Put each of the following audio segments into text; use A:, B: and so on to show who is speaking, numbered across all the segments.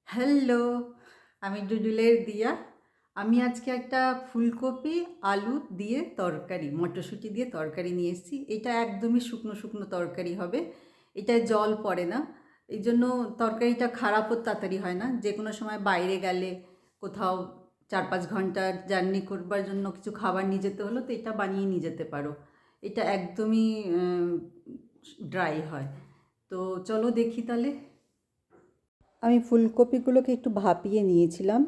A: Hello, আমি ডুডুলের দিয়া। আমি আজকে একটা ফুলকপি আলু দিয়ে তরকারি, মটরশুঁটি দিয়ে তরকারি নিয়ে এসেছি। এটা একদমই শুকনো শুকনো তরকারি হবে। এটায় জল পড়ে না, এই জন্য তরকারিটা খারাপও তাড়াতাড়ি হয় না। যে কোনো সময় বাইরে গেলে, কোথাও 4-5 ঘন্টা জার্নি করবার জন্য কিছু খাবার নিয়ে যেতে হলো, তো এটা বানিয়ে নিয়ে যেতে পারো। এটা একদমই ড্রাই হয়। তো চলো দেখি তাহলে। আমি ফুলকপিগুলোকে একটু ভাপিয়ে নিয়েছিলাম,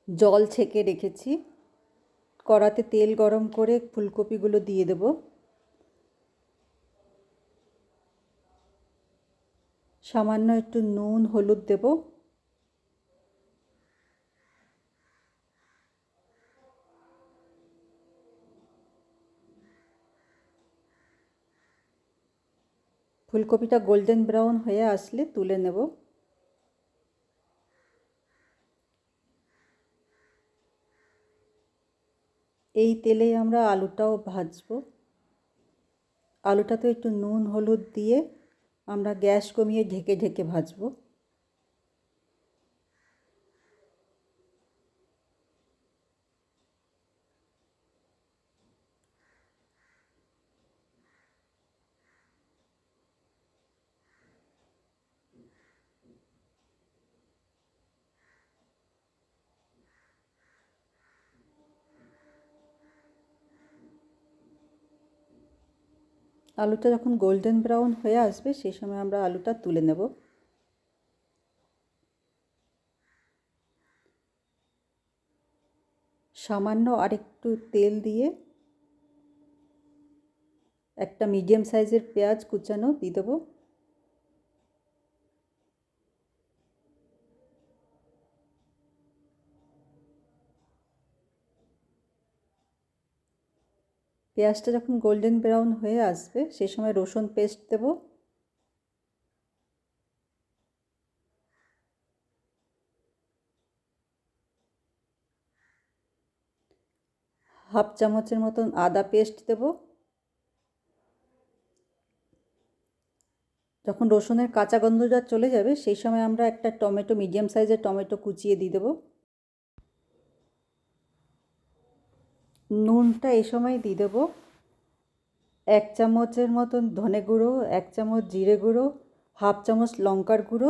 A: জল ছেঁকে রেখেছি। কড়াতে তেল গরম করে ফুলকপিগুলো দিয়ে দেব। সামান্য একটু নুন হলুদ দেব। ফুলকপিটা গোল্ডেন ব্রাউন হয়ে আসলে তুলে নেব। এই তেলেই আমরা আলুটাও ভাজবো। আলুটাতে একটু নুন হলুদ দিয়ে আমরা গ্যাস কমিয়ে ঢেকে ঢেকে ভাজবো। আলুটা যখন গোল্ডেন ব্রাউন হয়ে আসবে, সেই সময় আমরা আলুটা তুলে নেব। সামান্য আরেকটু তেল দিয়ে একটা মিডিয়াম সাইজের পেঁয়াজ কুচানো দিয়ে দেবো। পেঁয়াজটা যখন গোল্ডেন ব্রাউন হয়ে আসবে, সেই সময় রসুন পেস্ট দেব। হাফ চামচের মতন আদা পেস্ট দেব। যখন রসুনের কাঁচা গন্ধটা চলে যাবে, সেই সময় আমরা একটা টমেটো, মিডিয়াম সাইজের টমেটো কুচিয়ে দিয়ে দেবো। নুনটা এই সময় দিয়ে দেবো। 1 চামচের মতন ধনে গুঁড়ো, 1 চামচ জিরে গুঁড়ো, হাফ চামচ লঙ্কার গুঁড়ো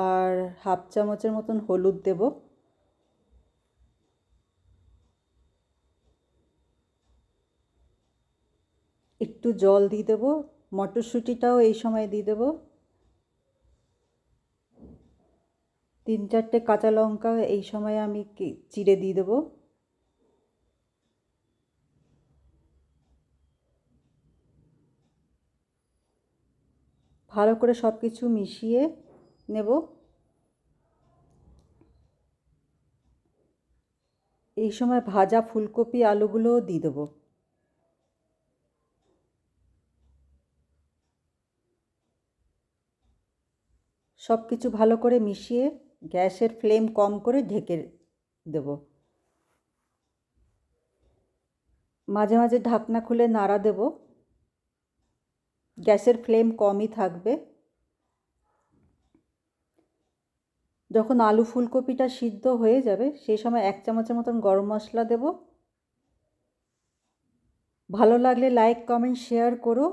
A: আর হাফ চামচের মতন হলুদ দেব। একটু জল দিয়ে দেবো। মটরশুঁটিটাও এই সময় দিয়ে দেবো। 3-4টে কাঁচা লঙ্কা এই সময় আমি চিড়ে দিয়ে দেবো। ভালো করে সব কিছু মিশিয়ে নেব। এই সময় ভাজা ফুলকপি আলুগুলোও দিয়ে দেবো। সব কিছু ভালো করে মিশিয়ে গ্যাসের ফ্লেম কম করে ঢেকে দেব। মাঝে মাঝে ঢাকনা খুলে নাড়া দেব। গ্যাসের ফ্লেম কমই থাকবে। যখন আলু ফুলকপিটা সিদ্ধ হয়ে যাবে, সেই সময় 1 চামচের মতন গরম মশলা দেব। ভালো লাগলে লাইক কমেন্ট শেয়ার করো।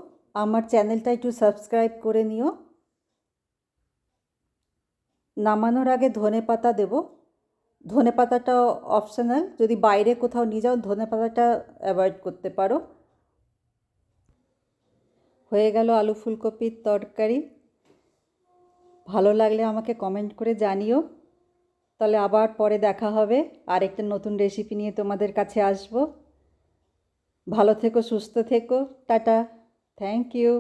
A: আমার চ্যানেলটা একটু সাবস্ক্রাইব করে নিও। নামানোর আগে ধনেপাতা দেব। ধনেপাতাটা অপশনাল, যদি বাইরে কোথাও নিয়ে যাও ধনেপাতাটা অ্যাভয়েড করতে পারো। হয়ে গেল আলু ফুলকপির তরকারি। ভালো লাগলে আমাকে কমেন্ট করে জানিও। তাহলে আবার পরে দেখা হবে, আর একটা নতুন রেসিপি নিয়ে তোমাদের কাছে আসবো। ভালো থেকো, সুস্থ থেকো। টাটা। Thank you.